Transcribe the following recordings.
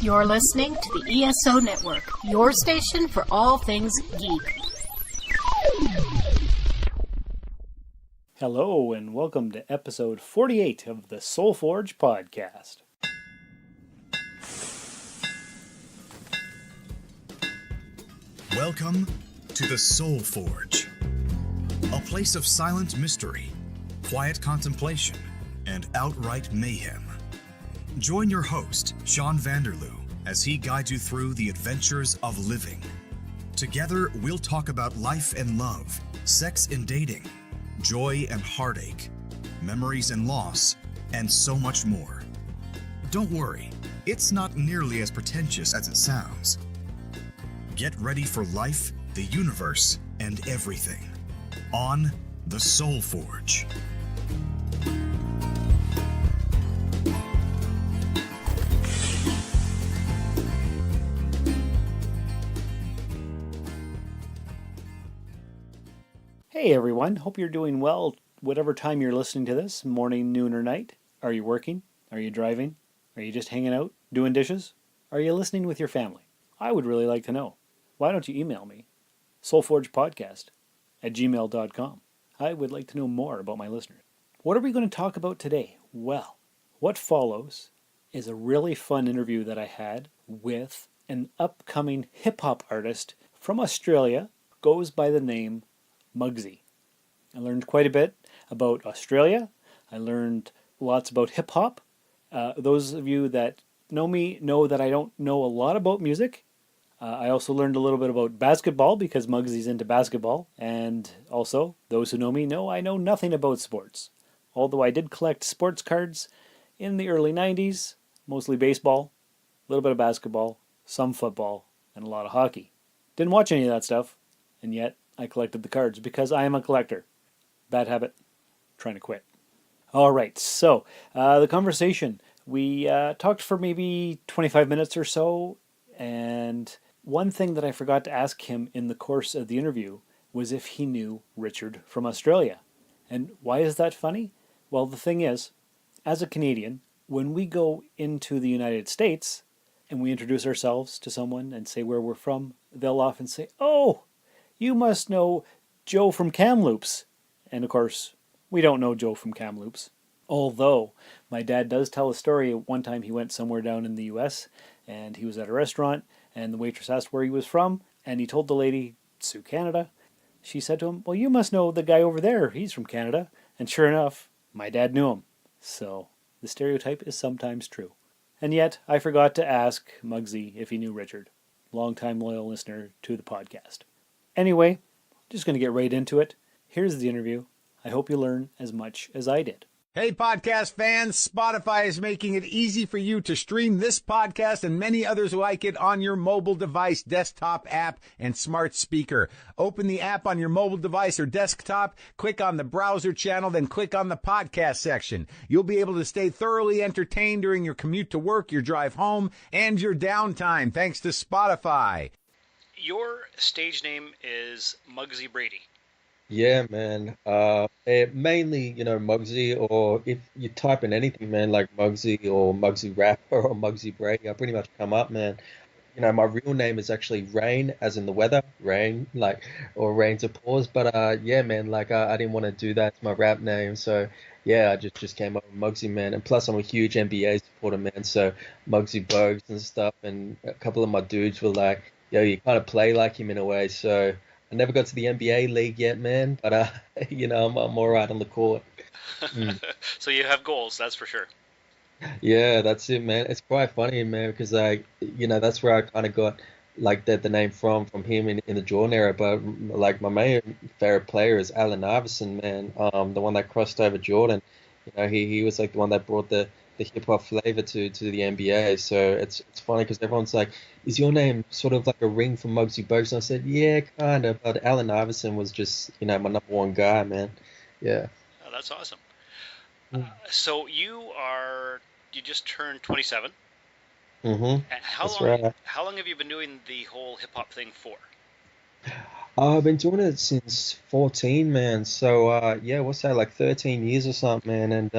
You're listening to the ESO Network, your station for all things geek. Hello, and welcome to episode 48 of the Soul Forge podcast. Welcome to the Soul Forge, a place of silent mystery, quiet contemplation, and outright mayhem. Join your host, Sean Vanderloo, as he guides you through the adventures of living. Together, we'll talk about life and love, sex and dating, joy and heartache, memories and loss, and so much more. Don't worry, it's not nearly as pretentious as it sounds. Get ready for life, the universe, and everything on the Soul Forge. Hey everyone, hope you're doing well whatever time you're listening to this, morning, noon, or night. Are you working? Are you driving? Are you just hanging out, doing dishes? Are you listening with your family? I would really like to know. Why don't you email me? soulforgepodcast@gmail.com. I would like to know more about my listeners. What are we going to talk about today? Well, what follows is a really fun interview that I had with an upcoming hip-hop artist from Australia, goes by the name Mugzy. I learned quite a bit about Australia. I learned lots about hip-hop. Those of you that know me know that I don't know a lot about music. I also learned a little bit about basketball because Mugsy's into basketball. And also, those who know me know I know nothing about sports. Although I did collect sports cards in the early 90s, mostly baseball, a little bit of basketball, some football, and a lot of hockey. Didn't watch any of that stuff, and yet I collected the cards because I am a collector. Bad habit. Trying to quit. All right, so the conversation. We talked for maybe 25 minutes or so, and one thing that I forgot to ask him in the course of the interview was if he knew Richard from Australia. And why is that funny? Well, the thing is, as a Canadian, when we go into the United States and we introduce ourselves to someone and say where we're from, they'll often say, "Oh, you must know Joe from Kamloops." And of course, we don't know Joe from Kamloops. Although, my dad does tell a story. One time he went somewhere down in the US, and he was at a restaurant, and the waitress asked where he was from, and he told the lady, "Sioux, Canada." She said to him, "Well, you must know the guy over there. He's from Canada." And sure enough, my dad knew him. So, the stereotype is sometimes true. And yet, I forgot to ask Mugzy if he knew Richard. Longtime loyal listener to the podcast. Anyway, just going to get right into it. Here's the interview. I hope you learn as much as I did. Hey, podcast fans, Spotify is making it easy for you to stream this podcast and many others like it on your mobile device, desktop app, and smart speaker. Open the app on your mobile device or desktop, click on the browser channel, then click on the podcast section. You'll be able to stay thoroughly entertained during your commute to work, your drive home, and your downtime, thanks to Spotify. Your stage name is Mugzy Brady. Yeah, man. Mainly, Mugzy, or if you type in anything, man, like Mugzy or Mugzy Rapper or Mugzy Brady, I pretty much come up, man. My real name is actually Reyne, as in the weather, rain, or rain to pause. But yeah, man, I didn't want to do that. It's my rap name, so yeah, I just came up with Mugzy, man. And plus, I'm a huge NBA supporter, man. So Mugzy Bogues and stuff, and a couple of my dudes were like, "Yo, you kind of play like him in a way." So I never got to the NBA league yet, man. But I'm all right on the court. So you have goals, that's for sure. Yeah, that's it, man. It's quite funny, man, because that's where I kind of got the name from him in the Jordan era. But my main favorite player is Allen Iverson, man. The one that crossed over Jordan. He was like the one that brought the hip hop flavor to the NBA. So it's funny because everyone's like, "Is your name sort of like a ring from Mugzy Bogues?" And I said, "Yeah, kind of." But Allen Iverson was just my number one guy, man. Yeah. Oh, that's awesome. Mm. So you just turned 27. Mm-hmm. That's right. How long have you been doing the whole hip hop thing for? I've been doing it since 14, man. So yeah, what's that, like 13 years or something, man? And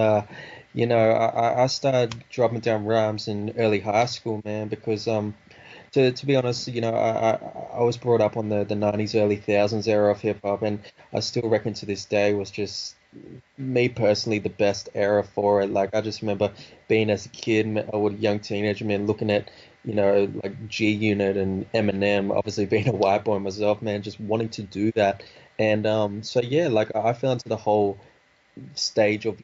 I started dropping down rhymes in early high school, man, because to be honest, I was brought up on the 90s, early thousands era of hip hop, and I still reckon to this day was just me personally the best era for it. Like I just remember being as a kid or a young teenager, man, looking at like G Unit and Eminem, obviously being a white boy myself, man, just wanting to do that. And so yeah, like I fell into the whole stage of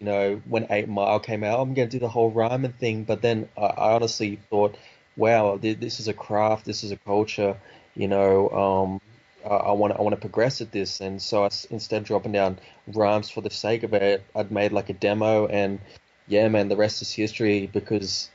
when 8 Mile came out, I'm gonna do the whole rhyming thing. But then I honestly thought, wow, this is a craft, this is a culture. you know I want to progress at this. And so instead of dropping down rhymes for the sake of it, I'd made like a demo. And yeah, man, the rest is history. Because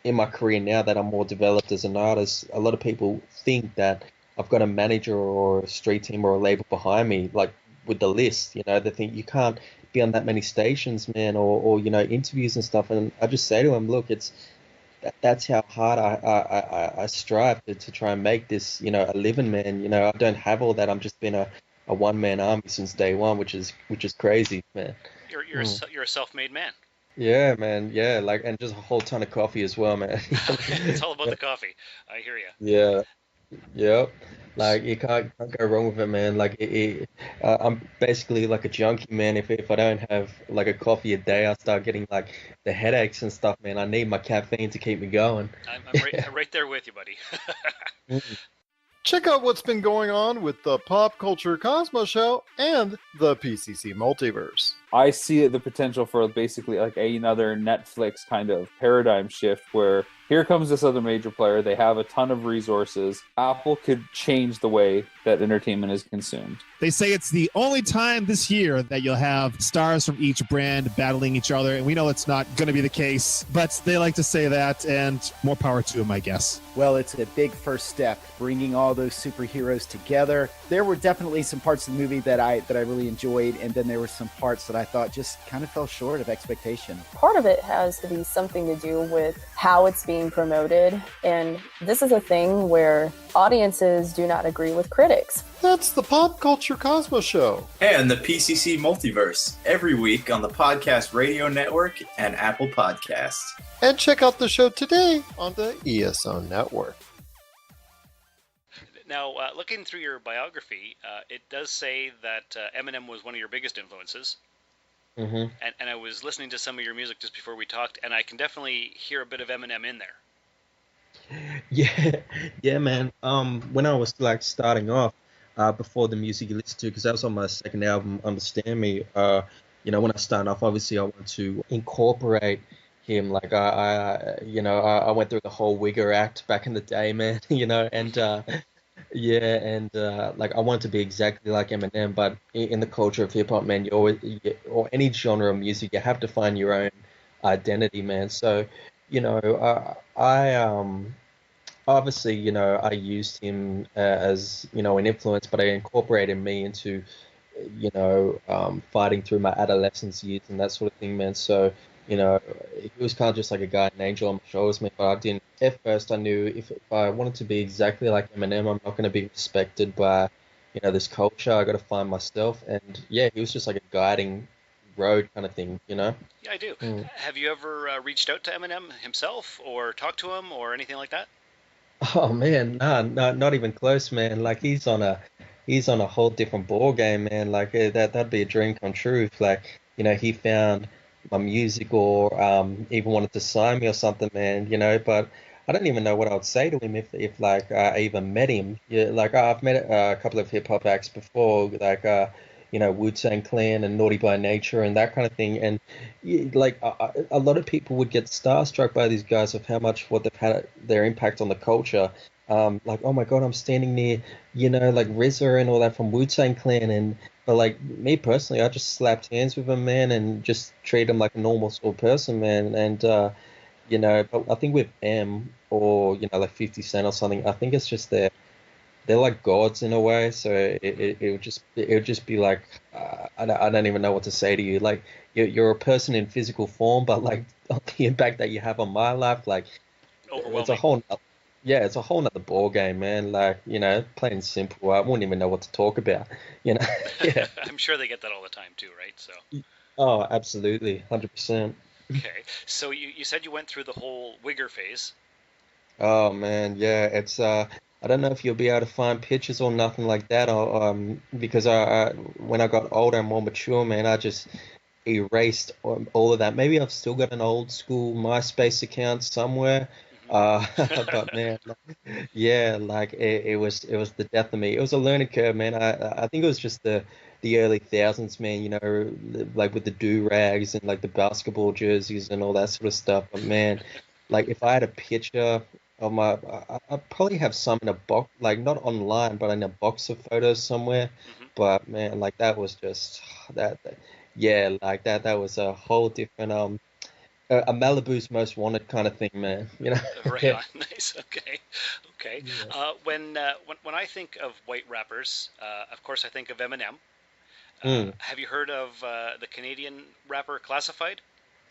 in my career now that I'm more developed as an artist, a lot of people think that I've got a manager or a street team or a label behind me, like with the list. They think you can't be on that many stations, man, or interviews and stuff. And I just say to them, look, that's how hard I strive to try and make this, a living, man. I don't have all that. I'm just been a one man army since day one, which is crazy, man. You're a self-made man. Yeah, man. Yeah, like, and just a whole ton of coffee as well, man. It's all about the coffee. I hear you. Yeah, yep. Like you can't go wrong with it, man. Like I'm basically like a junkie, man. If I don't have like a coffee a day, I start getting like the headaches and stuff, man. I need my caffeine to keep me going. I'm right there with you, buddy. Check out what's been going on with the Pop Culture Cosmos Show and the PCC Multiverse. I see the potential for basically like another Netflix kind of paradigm shift where here comes this other major player. They have a ton of resources. Apple could change the way that entertainment is consumed. They say it's the only time this year that you'll have stars from each brand battling each other, and we know it's not going to be the case, but they like to say that, and more power to them, I guess. Well, it's a big first step, bringing all those superheroes together. There were definitely some parts of the movie that I really enjoyed, and then there were some parts that I thought just kind of fell short of expectation. Part of it has to be something to do with how it's being promoted, and this is a thing where audiences do not agree with critics. That's the Pop Culture Cosmos Show. And the PCC Multiverse, every week on the Podcast Radio Network and Apple Podcasts. And check out the show today on the ESO Network. Now, looking through your biography, it does say that Eminem was one of your biggest influences. Mm-hmm. And I was listening to some of your music just before we talked, and I can definitely hear a bit of Eminem in there. Yeah, man. When I was like starting off, before the music you listen to, because that was on my second album, Understand Me. When I started off, obviously I want to incorporate him. Like I went through the whole wigger act back in the day, man. Like I wanted to be exactly like Eminem, but in the culture of hip hop, man, or any genre of music, you have to find your own identity, man. So, I obviously, I used him as, an influence, but I incorporated me into, fighting through my adolescence years and that sort of thing, man. So, he was kind of just like a guardian angel on my shoulders, man. But I didn't, at first I knew if I wanted to be exactly like Eminem, I'm not going to be respected by, this culture. I got to find myself. And yeah, he was just like a guiding road kind of thing, Yeah, I do. Have you ever reached out to Eminem himself or talked to him or anything like that? Oh man, nah, not even close, man. Like he's on a whole different ball game, man. Like that'd be a dream come true. If, like, he found my music or even wanted to sign me or something, man. But I don't even know what I would say to him if like I even met him. Yeah, like I've met a couple of hip hop acts before, like Wu-Tang Clan and Naughty by Nature and that kind of thing. And like a lot of people would get starstruck by these guys of how much what they've had their impact on the culture. Like, oh my God, I'm standing near, like RZA and all that from Wu-Tang Clan. But like me personally, I just slapped hands with him, man, and just treat him like a normal sort of person, man. And, but I think with M or, like 50 Cent or something, I think it's just they're like gods in a way. So it would just be like, I don't even know what to say to you. Like you're a person in physical form, but like the impact that you have on my life, like it's a whole nother ball game, man. Like, plain and simple. I wouldn't even know what to talk about, Yeah. I'm sure they get that all the time too, right? So. Oh, absolutely. 100%. Okay. So you said you went through the whole wigger phase. Oh man, yeah, it's I don't know if you'll be able to find pictures or nothing like that, or because I when I got older and more mature, man, I just erased all of that. Maybe I've still got an old school MySpace account somewhere, but man, yeah, like it was the death of me. It was a learning curve, man. I think it was just the early thousands, man. You know, like with the do rags and like the basketball jerseys and all that sort of stuff. But man, like if I had a picture of my, I probably have some in a box, like not online, but in a box of photos somewhere. Hmm. But man, like that was just that yeah, like that was a whole different a Malibu's most wanted kind of thing, man. You know. Right on. Nice. Okay. Okay. Yeah. When I think of white rappers, of course I think of Eminem. Mm. Have you heard of the Canadian rapper Classified?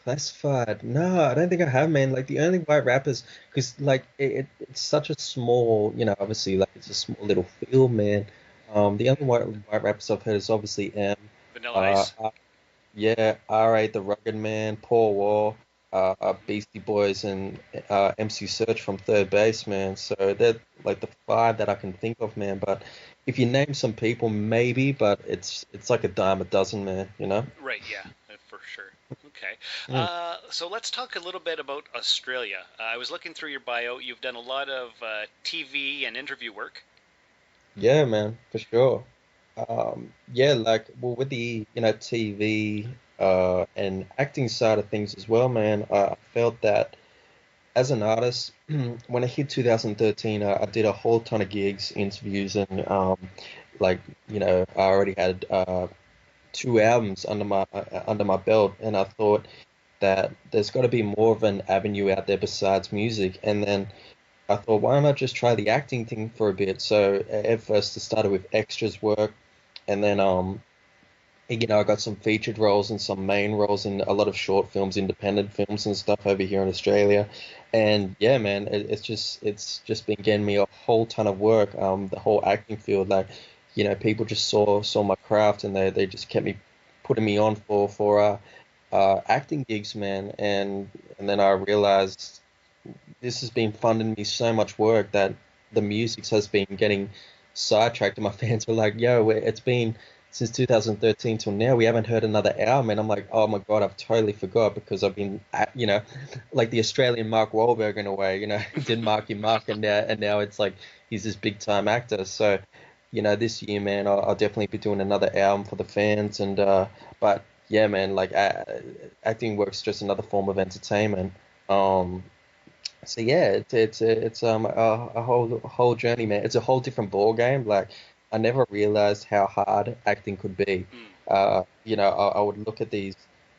Classified. No, I don't think I have, man. Like the only white rappers, because like it's such a small, you know, obviously like it's a small little field, man. The only white rappers I've heard is obviously Vanilla uh, Ice. yeah, R.A. the Rugged Man, Paul Wall, Beastie Boys, and MC Search from Third Base, man. So they're like the five that I can think of, man. But if you name some people, maybe, but it's like a dime a dozen, man. You know. Right. Yeah. For sure. Okay. Mm. So let's talk a little bit about Australia. I was looking through your bio. You've done a lot of TV and interview work. Yeah, man, for sure. Yeah, like well, with the TV and acting side of things as well, man. I felt that as an artist, when I hit 2013, I did a whole ton of gigs, interviews, and like I already had two albums under my belt, and I thought that there's got to be more of an avenue out there besides music. And then I thought, why not just try the acting thing for a bit? So at first, I started with extras work, and then I got some featured roles and some main roles in a lot of short films, independent films and stuff over here in Australia. And yeah, man, it's just been getting me a whole ton of work. The whole acting field, like, people just saw my craft, and they just kept me putting me on for acting gigs, man. And then I realized this has been funding me so much work that the music has been getting sidetracked, and my fans were like, "Yo, it's been since 2013 till now. We haven't heard another album." And I'm like, "Oh my God, I've totally forgot because I've been, like the Australian Mark Wahlberg in a way. Did Marky Mark, and now it's like he's this big time actor. So, this year, man, I'll definitely be doing another album for the fans, and but yeah, man, like acting work's just another form of entertainment. Um, so yeah, it's a whole journey, man. It's a whole different ball game. Like I never realized how hard acting could be. Mm. I would look at these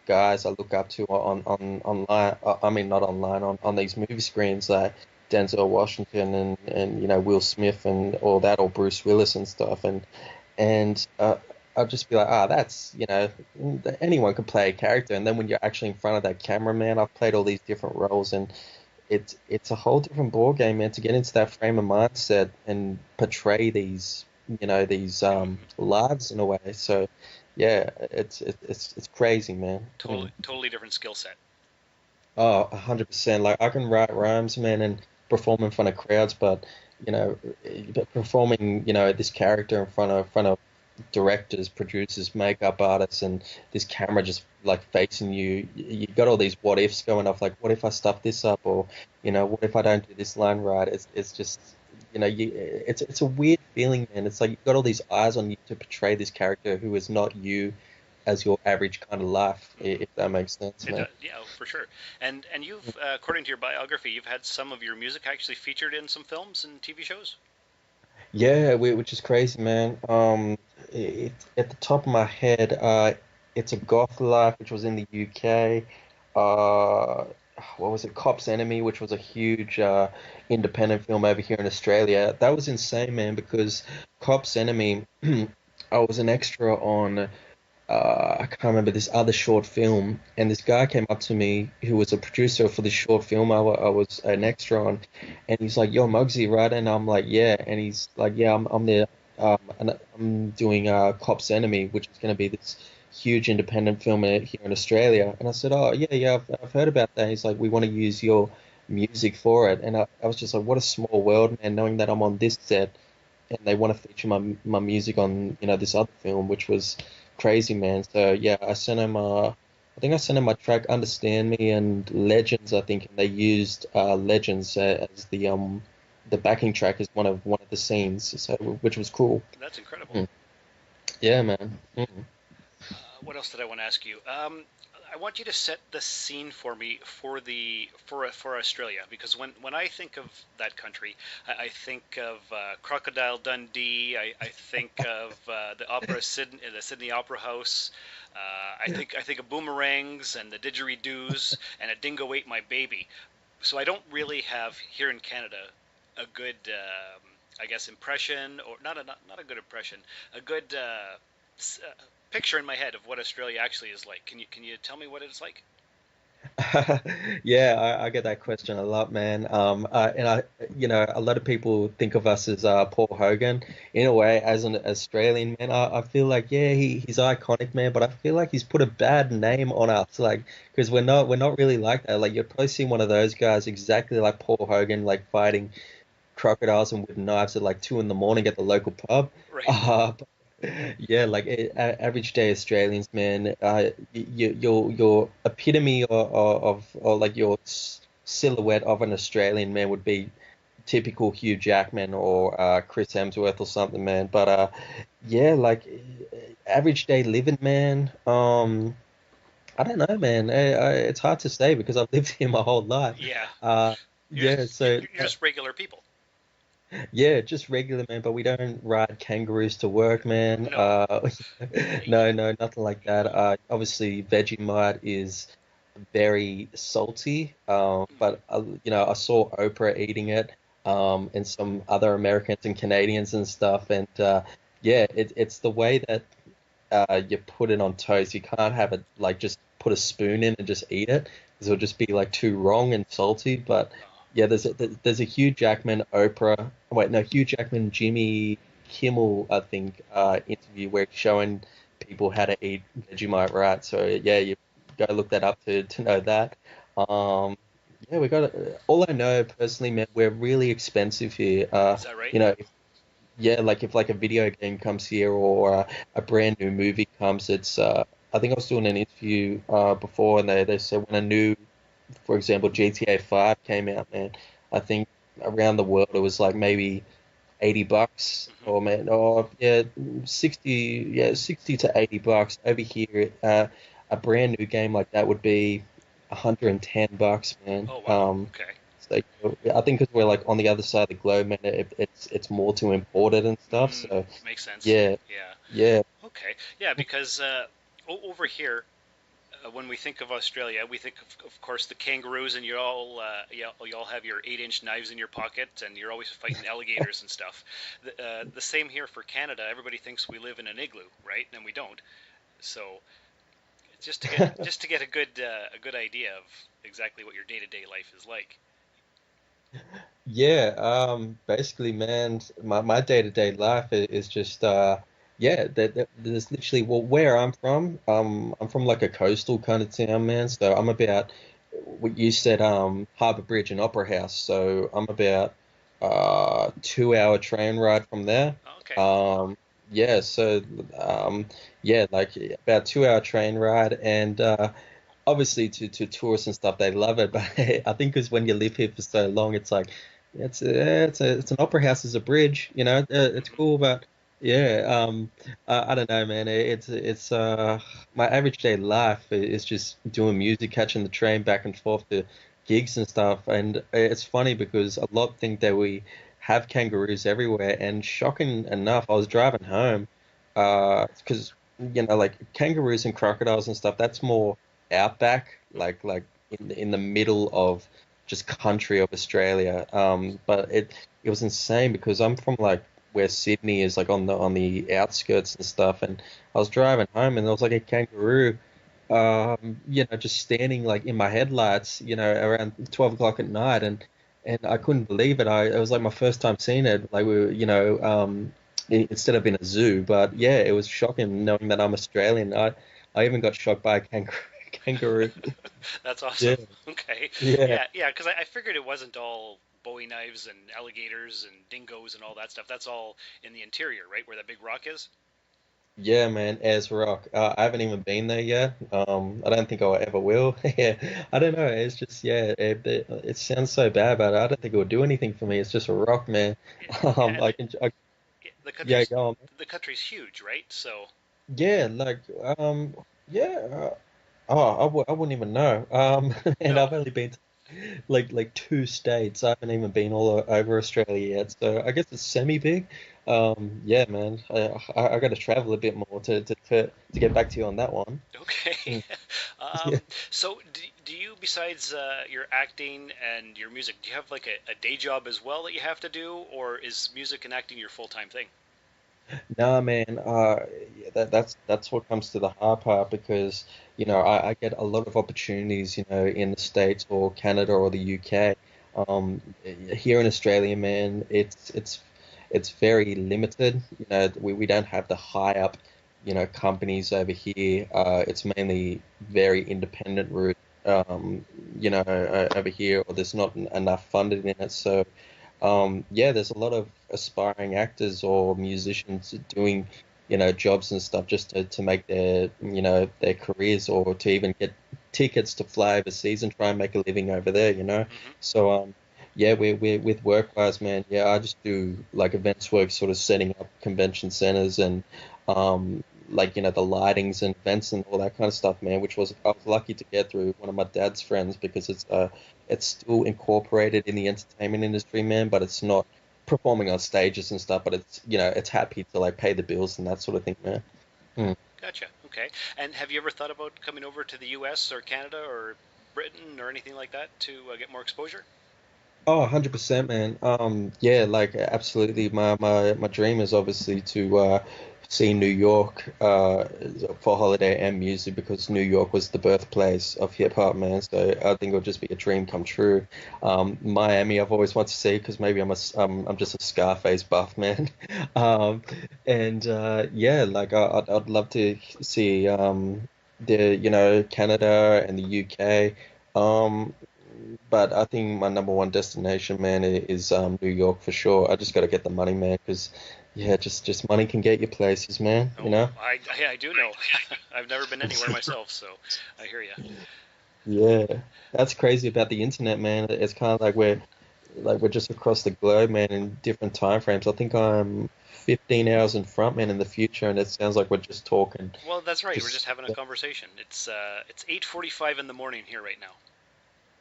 guys I look up to on online. I mean, not online, on these movie screens like Denzel Washington and Will Smith and all that, or Bruce Willis and stuff, and I'd just be like, that's anyone can play a character. And then when you're actually in front of that camera, man, I've played all these different roles, and it's a whole different ball game, man, to get into that frame of mindset and portray these lives in a way. So yeah, it's crazy, man. Totally different skill set. Oh, 100%. Like I can write rhymes, man, and perform in front of crowds, but performing, this character in front of directors, producers, makeup artists, and this camera just like facing you. You got all these what ifs going off, like what if I stuff this up, or what if I don't do this line right? It's just it's a weird feeling, man. It's like you've got all these eyes on you to portray this character who is not you as your average kind of life, if that makes sense, man. Yeah, for sure. And you've, according to your biography, you've had some of your music actually featured in some films and TV shows. Yeah, which is crazy, man. At the top of my head, it's a Goth Life, which was in the UK. Uh, what was it? Cop's Enemy, which was a huge independent film over here in Australia. That was insane, man, because Cop's Enemy, I was an extra on. I can't remember this other short film, and this guy came up to me who was a producer for this short film I was an extra on, and he's like, "Yo, Mugzy, right?" And I'm like, "Yeah," and he's like, "Yeah, I'm there, and I'm doing Cop's Enemy, which is going to be this huge independent film here in Australia. And I said, oh, yeah, I've heard about that. He's like, we want to use your music for it. And I was just like, what a small world, man, knowing that I'm on this set and they want to feature my music on, this other film, which was crazy, man. So yeah, I think I sent him my track "Understand Me" and "Legends." I think, and they used "Legends" as the backing track as one of the scenes, so which was cool. That's incredible. Yeah, man. What else did I want to ask you? I want you to set the scene for me for Australia, because when I think of that country, I think of Crocodile Dundee. I think of the Sydney Opera House. I think of boomerangs and the didgeridoos and a dingo ate my baby. So I don't really have here in Canada a good, I guess, impression, or not a good impression, a good picture in my head of what Australia actually is like. Can you tell me what it's like? Yeah, I get that question a lot, man. And a lot of people think of us as Paul Hogan in a way as an Australian man. I feel like, yeah, he's iconic, man, but I feel like he's put a bad name on us, like, because we're not really like that. Like, you're probably seeing one of those guys exactly like Paul Hogan, like fighting crocodiles and wooden knives at like 2 in the morning at the local pub. Right. Yeah, like average day Australians, man. Your epitome or like your silhouette of an Australian man would be typical Hugh Jackman or Chris Hemsworth or something, man. But yeah, like average day living, man. I don't know, man. It's hard to say because I've lived here my whole life. Yeah. Yeah, so You're just regular people. yeah, just regular, man, but we don't ride kangaroos to work, man. No. No, nothing like that. Obviously, Vegemite is very salty, but I saw Oprah eating it, and some other Americans and Canadians and stuff, and yeah, it's the way that you put it on toast. You can't have it like just put a spoon in and just eat it, because it'll just be like too wrong and salty. But yeah, there's a Hugh Jackman, Oprah. Wait, no, Hugh Jackman, Jimmy Kimmel, I think, interview where he's showing people how to eat Vegemite right. So yeah, you go look that up to know that. Yeah, we got all I know personally, man, we're really expensive here. Is that right? Yeah, like if like a video game comes here or a brand new movie comes, it's I think I was doing an interview before, and they said when a new, for example, GTA 5 came out, man, I think around the world it was like maybe $80 or yeah, 60 to $80 over here. A brand new game like that would be $110, man. Oh wow. Okay. So I think because we're like on the other side of the globe, man, it's more to import it and stuff. So makes sense. Yeah. Okay. Yeah, because over here, when we think of Australia, we think of course the kangaroos, and you all have your 8-inch knives in your pocket, and you're always fighting alligators and stuff. The same here for Canada. Everybody thinks we live in an igloo, right? And we don't. So just to get a good idea of exactly what your day-to-day life is like. Yeah, basically, man, my day-to-day life is just yeah, there's literally, well, where I'm from, I'm from like a coastal kind of town, man. So I'm about, what you said, Harbour Bridge and Opera House. So I'm about 2 hour train ride from there. Okay. Yeah, so yeah, like about 2 hour train ride, and obviously to tourists and stuff, they love it. But I think because when you live here for so long, it's like it's an opera house as a bridge, it's cool, but yeah, I don't know, man. It's my average day life is just doing music, catching the train back and forth to gigs and stuff, and it's funny because a lot think that we have kangaroos everywhere, and shocking enough, I was driving home, because like kangaroos and crocodiles and stuff, that's more outback, like in the middle of just country of Australia. But it was insane because I'm from like where Sydney is, like on the outskirts and stuff, and I was driving home and there was like a kangaroo, just standing like in my headlights, around 12 o'clock at night, and I couldn't believe it. It was like my first time seeing it. Like we were, instead of in a zoo, but yeah, it was shocking knowing that I'm Australian. I even got shot by a kangaroo. That's awesome. Yeah, Okay. yeah. Yeah, because I figured it wasn't all Bowie knives and alligators and dingoes and all that stuff. That's all in the interior, right, where that big rock is? Yeah, man, Ayers Rock. I haven't even been there yet. I don't think I ever will. Yeah, I don't know. It's just, yeah, it sounds so bad, but I don't think it would do anything for me. It's just a rock, man. Yeah, and the Yeah, country's go on. the country's huge, right? So, Yeah, like, yeah. I wouldn't even know. And no. I've only been to like two states. I haven't even been all over Australia yet, so I guess it's semi big. Yeah, man. I got to travel a bit more to get back to you on that one. Okay. Mm. Yeah. So do you, besides your acting and your music, do you have like a day job as well that you have to do, or is music and acting your full-time thing? Nah, man. Yeah, that's what comes to the hard part because I get a lot of opportunities in the States or Canada or the UK. Here in Australia, man, it's very limited. We don't have the high up companies over here. It's mainly very independent route. Over here, or there's not enough funded in it, so. Yeah, there's a lot of aspiring actors or musicians doing, jobs and stuff just to make their careers or to even get tickets to fly overseas and try and make a living over there. Hmm. So, yeah, we're with work-wise, man. Yeah, I just do like events work, sort of setting up convention centers and, like, the lightings and events and all that kind of stuff, man, which I was lucky to get through one of my dad's friends because it's still incorporated in the entertainment industry, man, but it's not performing on stages and stuff, but it's happy to like pay the bills and that sort of thing, man. Hmm. Gotcha. Okay. And have you ever thought about coming over to the US or Canada or Britain or anything like that to get more exposure? Oh, 100%, man. Yeah, like absolutely. My dream is obviously to see New York for holiday and music because New York was the birthplace of hip hop, man. So I think it'll just be a dream come true. Miami, I've always wanted to see because maybe I'm just a Scarface buff, man. Um, and yeah, like I'd love to see the Canada and the UK. Um, but I think my number one destination, man, is New York for sure. I just got to get the money, man, because yeah, just money can get you places, man. Oh, I do know. I've never been anywhere myself, so I hear you. Yeah, that's crazy about the internet, man. It's kind of like we're just across the globe, man, in different time frames. I think I'm 15 hours in front, man, in the future, and it sounds like we're just talking. Well, that's right. We're just Just having a conversation. It's 8:45 in the morning here right now.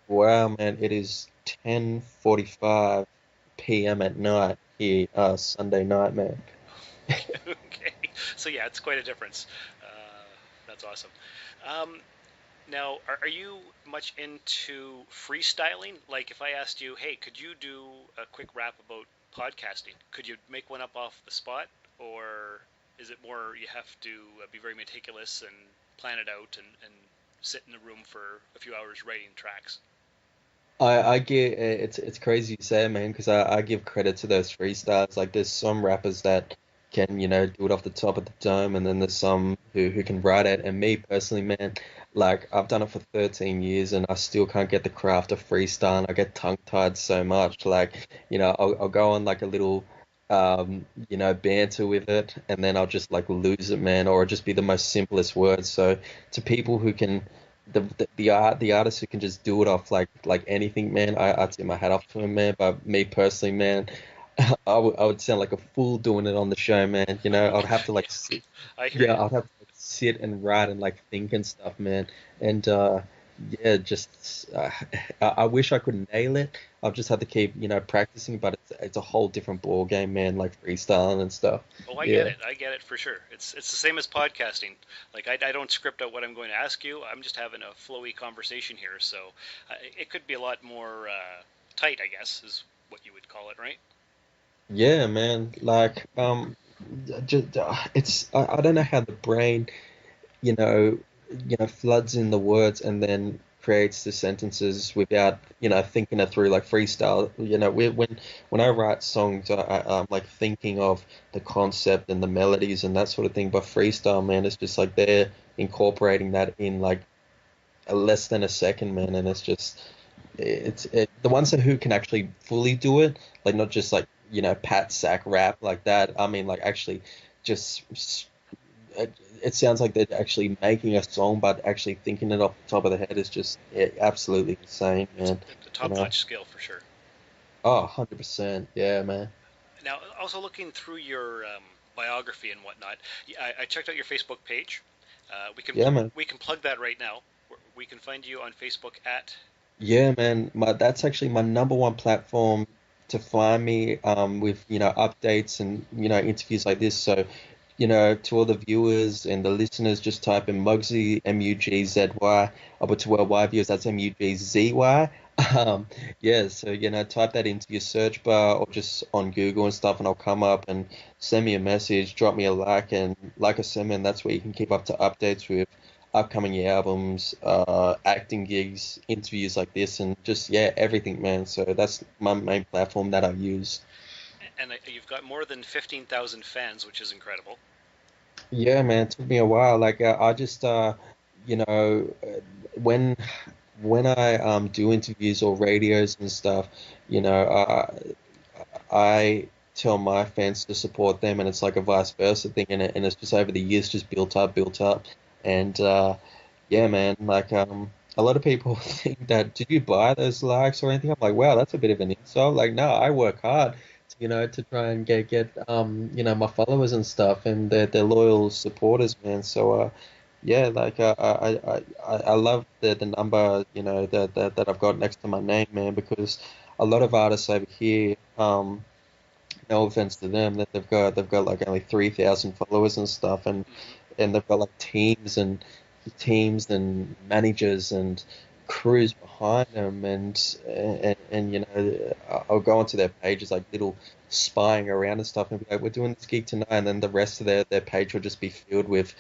wow, man, it is 10:45 p.m. at night here, Sunday night, man. Okay. So yeah, it's quite a difference. That's awesome. Um, Now, are you much into freestyling? Like, if I asked you, hey, could you do a quick rap about podcasting? Could you make one up off the spot? Or is it more you have to be very meticulous and plan it out and sit in the room for a few hours writing tracks? I get it's crazy you say it, man, because I give credit to those freestyles. Like there's some rappers that can, do it off the top of the dome, and then there's some who can write it. And me personally, man, like I've done it for 13 years, and I still can't get the craft of freestyle. And I get tongue-tied so much. Like, I'll go on like a little, banter with it, and then I'll just like lose it, man, or it'll just be the most simplest words. So to people who can the artist who can just do it off like anything, man. I tip my hat off to him, man. But me personally, man, I would sound like a fool doing it on the show, man. I'd have to like sit, I hear yeah, you. I'd have to like, sit and write and like think and stuff, man. And yeah, just I wish I could nail it. I'll just have to keep practicing, but it's a whole different ball game, man. Like freestyling and stuff. Oh, I get Yeah. it. I get it for sure. It's the same as podcasting. Like I don't script out what I'm going to ask you. I'm just having a flowy conversation here, so it could be a lot more tight, I guess, is what you would call it, right? Yeah, man. Like, just, I don't know how the brain, you know, floods in the words and then creates the sentences without, thinking it through like freestyle. When I write songs, I'm like thinking of the concept and the melodies and that sort of thing. But freestyle, man, it's just like they're incorporating that in like less than a second, man, and it's just the ones that who can actually fully do it, like not just like pat sack rap like that. I mean, like actually just it sounds like they're actually making a song, but actually thinking it off the top of the head is just absolutely insane, man. It's a top-notch skill for sure. Oh, 100%. Yeah, man. Now, also looking through your biography and whatnot, I checked out your Facebook page. Yeah, man. We can plug that right now. We can find you on Facebook at. Yeah, man. That's actually my number one platform to find me with updates and interviews like this. So to all the viewers and the listeners, just type in Mugzy, Mugzy, but to worldwide viewers, that's Mugzy. Yeah, so type that into your search bar or just on Google and stuff, and I'll come up and send me a message, drop me a like, and like I said, man, that's where you can keep up to updates with upcoming albums, acting gigs, interviews like this, and just everything, man. So that's my main platform that I use. And you've got more than 15,000 fans, which is incredible. Yeah, man, it took me a while. Like I just you know, when I do interviews or radios and stuff, I tell my fans to support them, and it's like a vice versa thing, and it's just over the years just built up, and yeah, man, like a lot of people think that did you buy those likes or anything? I'm like, wow, that's a bit of an insult. Like, no, I work hard, to try and get my followers and stuff, and they're loyal supporters, man. So yeah, like I love the number that I've got next to my name, man, because a lot of artists over here, no offense to them, that they've got like only 3,000 followers and stuff, and they've got like teams and managers and crews behind them, and I'll go onto their pages like little spying around and stuff and be like, we're doing this gig tonight, and then the rest of their page will just be filled with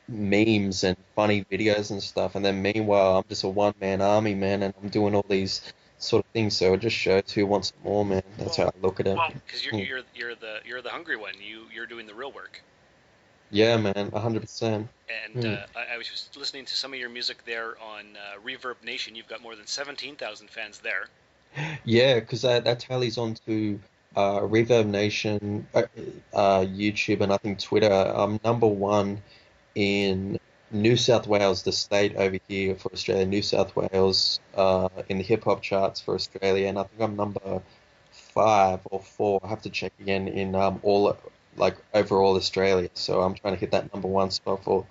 memes and funny videos and stuff, and then meanwhile I'm just a one-man army, man, and I'm doing all these sort of things, so it just shows who wants more, man. That's how I look at it. Because you're the hungry one. You're doing the real work. Yeah, man, 100%. And I was just listening to some of your music there on Reverb Nation. You've got more than 17,000 fans there. Yeah, because that tallies on to Reverb Nation, YouTube, and I think Twitter. I'm number one in New South Wales, the state over here for Australia, New South Wales, in the hip hop charts for Australia, and I think I'm number 5 or 4. I have to check again in overall Australia. So I'm trying to hit that number 1 spot for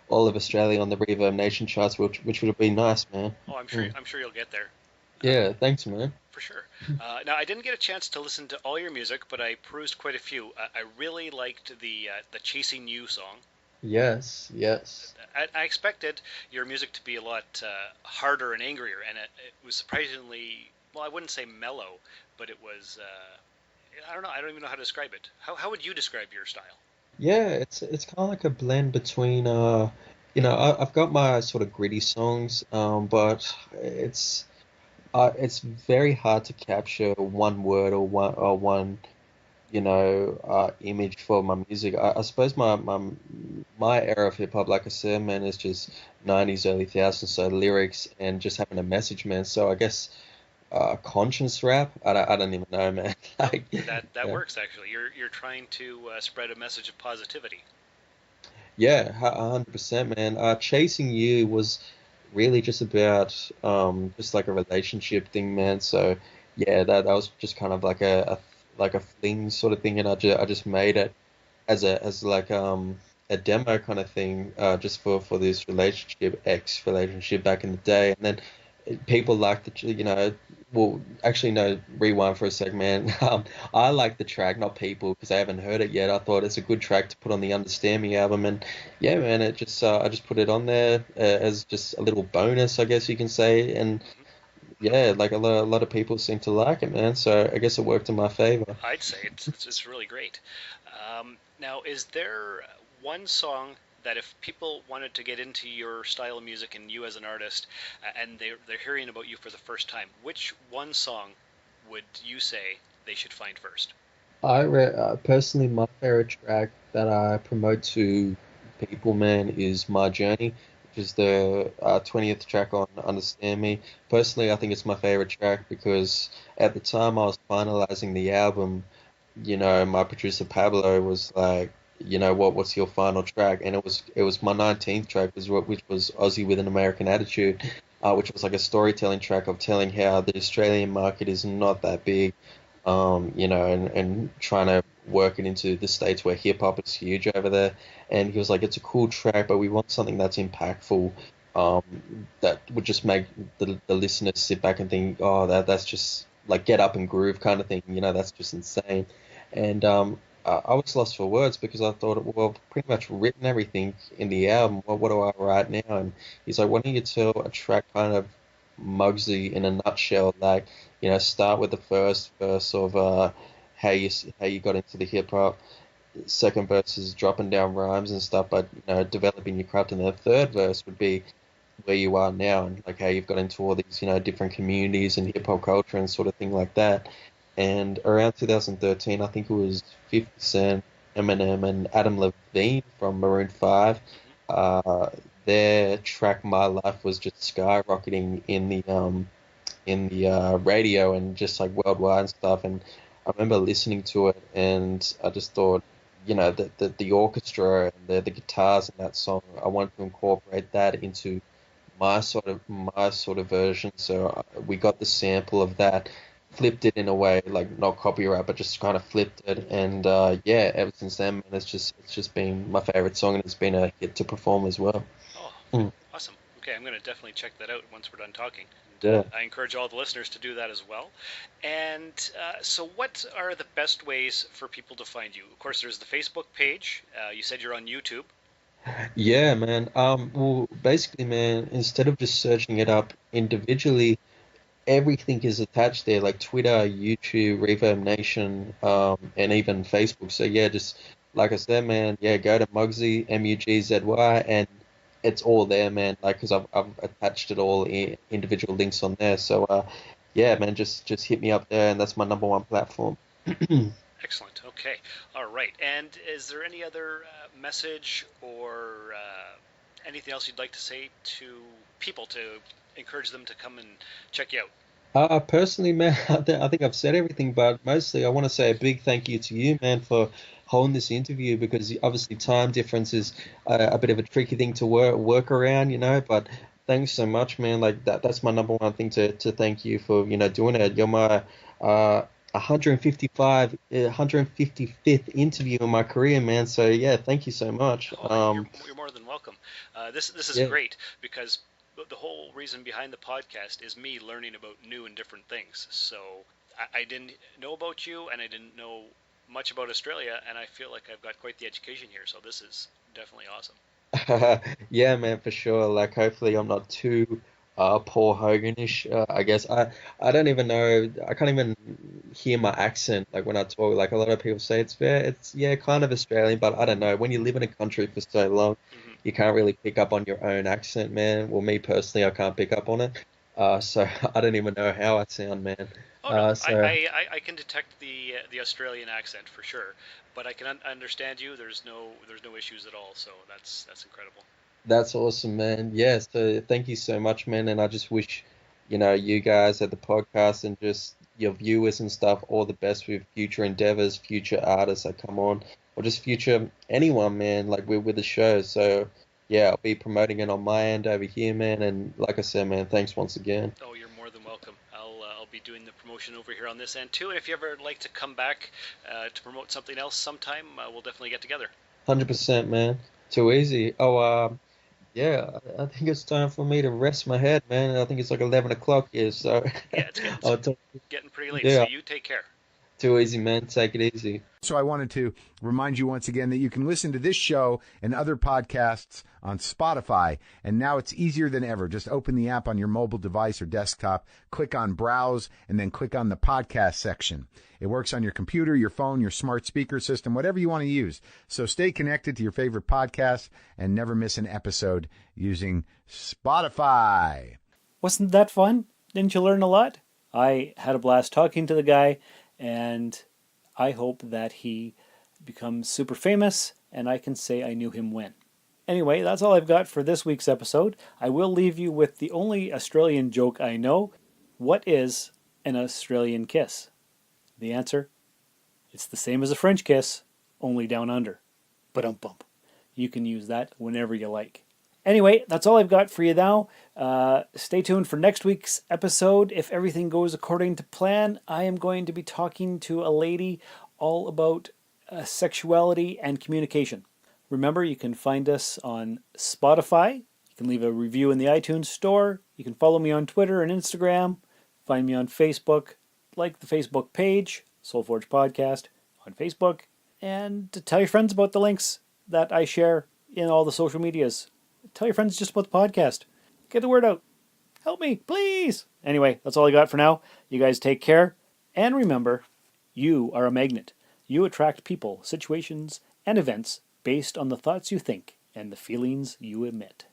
all of Australia on the Reverb Nation charts, which would be nice, man. Oh, I'm sure you'll get there. Yeah, thanks, man. For sure. Now, I didn't get a chance to listen to all your music, but I perused quite a few. I really liked the Chasing You song. Yes. I expected your music to be a lot harder and angrier, and it was surprisingly, well, I wouldn't say mellow, but it was, I don't know, I don't even know how to describe it. How would you describe your style? Yeah, it's kind of like a blend between, I've got my sort of gritty songs, but it's very hard to capture one word or one image for my music. I suppose my era of hip hop, like I said, man, is just 90s, early 2000s, so lyrics and just having a message, man. So I guess conscience rap. I don't even know, man. Like that works actually. You're trying to spread a message of positivity. Yeah, 100%, man. Chasing You was really just about just like a relationship thing, man. So yeah, that was just kind of like a fling sort of thing, and I just made it as a demo kind of thing, just for this relationship back in the day, and then people like well, actually, no, rewind for a sec, man. I like the track, not people, because I haven't heard it yet. I thought it's a good track to put on the Understand Me album, and yeah, man, it just I just put it on there as just a little bonus, I guess you can say, and yeah, like a lot of people seem to like it, man. So I guess it worked in my favor. I'd say it's really great. Now, is there one song that if people wanted to get into your style of music and you as an artist, and they're hearing about you for the first time, which one song would you say they should find first? Personally, my favorite track that I promote to people, man, is My Journey, which is the 20th track on Understand Me. Personally, I think it's my favorite track because at the time I was finalizing the album, my producer Pablo was like, what's your final track? And it was my 19th track, which was Aussie with an American Attitude, which was like a storytelling track of telling how the Australian market is not that big, and trying to work it into the states where hip hop is huge over there. And he was like, it's a cool track, but we want something that's impactful, that would just make the listeners sit back and think, oh, that's just like get up and groove kind of thing. That's just insane. And I was lost for words because I thought, well, I've pretty much written everything in the album. Well, what do I write now? And he's like, why don't you tell a track kind of Mugzy in a nutshell? Like, start with the first verse of how you got into the hip hop. Second verse is dropping down rhymes and stuff, but developing your craft. And the third verse would be where you are now and like how you've got into all these different communities and hip hop culture and sort of thing like that. And around 2013, I think it was 50 Cent, Eminem, and Adam Levine from Maroon 5. Their track "My Life" was just skyrocketing in the radio and just like worldwide and stuff. And I remember listening to it, and I just thought, the orchestra and the guitars in that song, I wanted to incorporate that into my sort of version. So we got the sample of that, flipped it in a way like not copyright, but just kind of flipped it. And yeah, ever since then, man, it's just been my favorite song, and it's been a hit to perform as well. Oh, awesome. Okay, I'm going to definitely check that out once we're done talking. Yeah. I encourage all the listeners to do that as well. And so what are the best ways for people to find you? Of course, there's the Facebook page. You said you're on YouTube. Yeah, man. Well, basically, man, instead of just searching it up individually, everything is attached there, like Twitter, YouTube, Reverb Nation, and even Facebook. So yeah, just like I said, man, yeah, go to Mugzy, Mugzy, and it's all there, man. Like, because I've attached it all in individual links on there. So yeah, man, just hit me up there, and that's my number one platform. Excellent. Okay. All right. And is there any other message or anything else you'd like to say to people to encourage them to come and check you out? Personally, man, I think I've said everything, but mostly I want to say a big thank you to you, man, for holding this interview, because obviously time difference is a bit of a tricky thing to work around, but thanks so much, man. Like that's my number one thing to thank you for, doing it. You're my 155th interview in my career, man. So yeah, thank you so much. You're more than welcome. This is Yeah. great because the whole reason behind the podcast is me learning about new and different things. So I didn't know about you, and I didn't know much about Australia, and I feel like I've got quite the education here. So this is definitely awesome. Yeah, man, for sure. Like, hopefully, I'm not too Paul Hoganish. I guess I don't even know. I can't even hear my accent. Like when I talk, like a lot of people say it's yeah, kind of Australian, but I don't know. When you live in a country for so long, you can't really pick up on your own accent, man. Well, me personally, I can't pick up on it. So I don't even know how I sound, man. Oh no, So. I can detect the Australian accent for sure, but I can understand you. There's no issues at all. So that's incredible. That's awesome, man. Yeah, so thank you so much, man. And I just wish, you guys at the podcast and just your viewers and stuff all the best with future endeavors, future artists that come on, or just future anyone, man, like with the show. So yeah, I'll be promoting it on my end over here, man. And like I said, man, thanks once again. Oh, you're more than welcome. I'll be doing the promotion over here on this end too. And if you ever like to come back to promote something else sometime, we'll definitely get together. 100%, man. Too easy. Oh, yeah, I think it's time for me to rest my head, man. I think it's like 11 o'clock here, so Yeah, it's I'll talk. getting pretty late. Yeah, So you take care. Too easy, man. Take it easy. So I wanted to remind you once again that you can listen to this show and other podcasts on Spotify. And now it's easier than ever. Just open the app on your mobile device or desktop, click on Browse, and then click on the podcast section. It works on your computer, your phone, your smart speaker system, whatever you want to use. So stay connected to your favorite podcasts and never miss an episode using Spotify. Wasn't that fun? Didn't you learn a lot? I had a blast talking to the guy, and I hope that he becomes super famous, and I can say I knew him when. Anyway, that's all I've got for this week's episode. I will leave you with the only Australian joke I know. What is an Australian kiss? The answer? It's the same as a French kiss, only down under. Ba-dum-bump. You can use that whenever you like. Anyway, that's all I've got for you now. Stay tuned for next week's episode. If everything goes according to plan, I am going to be talking to a lady all about sexuality and communication. Remember, you can find us on Spotify. You can leave a review in the iTunes store. You can follow me on Twitter and Instagram. Find me on Facebook. Like the Facebook page, Soulforge Podcast, on Facebook. And to tell your friends about the links that I share in all the social medias. Tell your friends just about the podcast. Get the word out. Help me, please. Anyway, that's all I got for now. You guys take care. And remember, you are a magnet. You attract people, situations, and events based on the thoughts you think and the feelings you emit.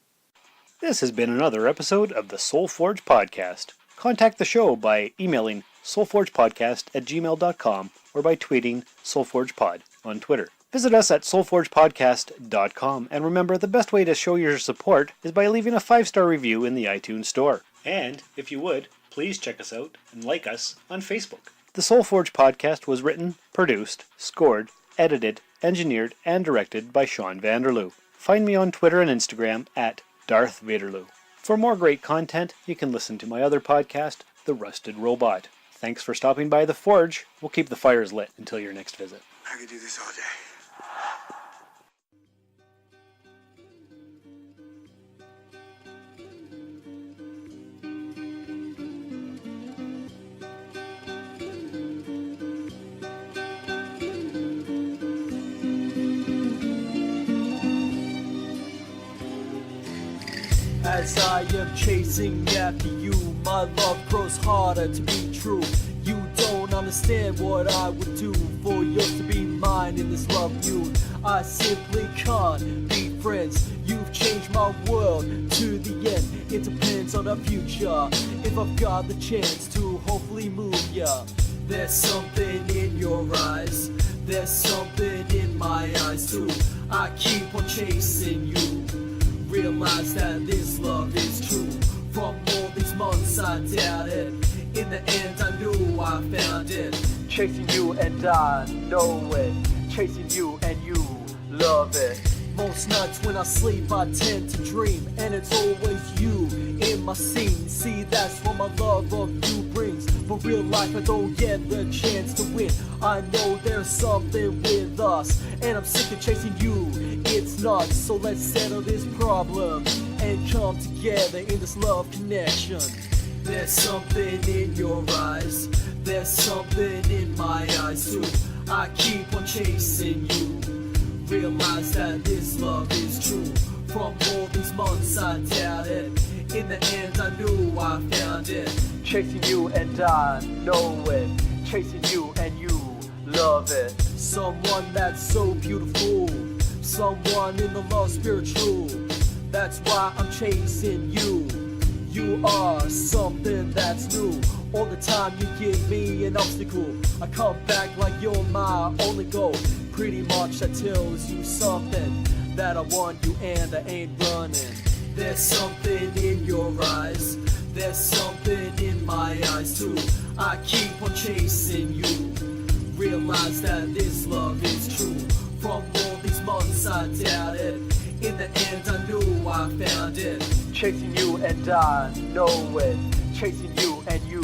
This has been another episode of the Soulforge Podcast. Contact the show by emailing soulforgepodcast@gmail.com or by tweeting soulforgepod on Twitter. Visit us at soulforgepodcast.com, and remember, the best way to show your support is by leaving a 5-star review in the iTunes store. And, if you would, please check us out and like us on Facebook. The Soulforge Podcast was written, produced, scored, edited, engineered, and directed by Sean Vanderloo. Find me on Twitter and Instagram at Darth Vaderloo. For more great content, you can listen to my other podcast, The Rusted Robot. Thanks for stopping by the Forge. We'll keep the fires lit until your next visit. I could do this all day. As I am chasing after you, my love grows harder to be true. You don't understand what I would do for yours to be mine in this love feud. I simply can't be friends. You've changed my world to the end. It depends on the future. If I've got the chance to hopefully move ya. There's something in your eyes. There's something in my eyes too. I keep on chasing you. Realize that this love is true. From all these months I doubted. In the end I knew I found it. Chasing you and I know it. Chasing you and you love it. Most nights when I sleep I tend to dream. And it's always you in my scene. See, that's what my love of you brings. For real life I don't get the chance to win. I know there's something with us. And I'm sick of chasing you. It's not, so let's settle this problem and come together in this love connection. There's something in your eyes. There's something in my eyes too. I keep on chasing you. Realize that this love is true. From all these months I doubted. In the end I knew I found it. Chasing you and I know it. Chasing you and you love it. Someone that's so beautiful. Someone in the love spiritual. That's why I'm chasing you. You are something that's new. All the time you give me an obstacle. I come back like you're my only goal. Pretty much that tells you something. That I want you and I ain't running. There's something in your eyes. There's something in my eyes too. I keep on chasing you. Realize that this love is true. From all these months I doubted. In the end I knew I found it. Chasing you and I know it. Chasing you and you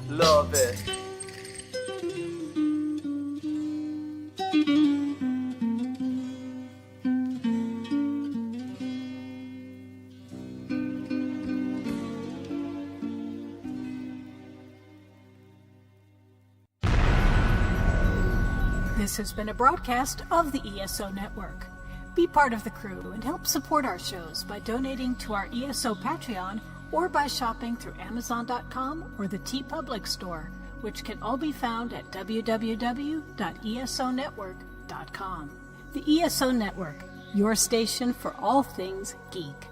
love it. This has been a broadcast of the ESO Network. Be part of the crew and help support our shows by donating to our ESO Patreon or by shopping through Amazon.com or the TeePublic store, which can all be found at www.esonetwork.com. The ESO Network, your station for all things geek.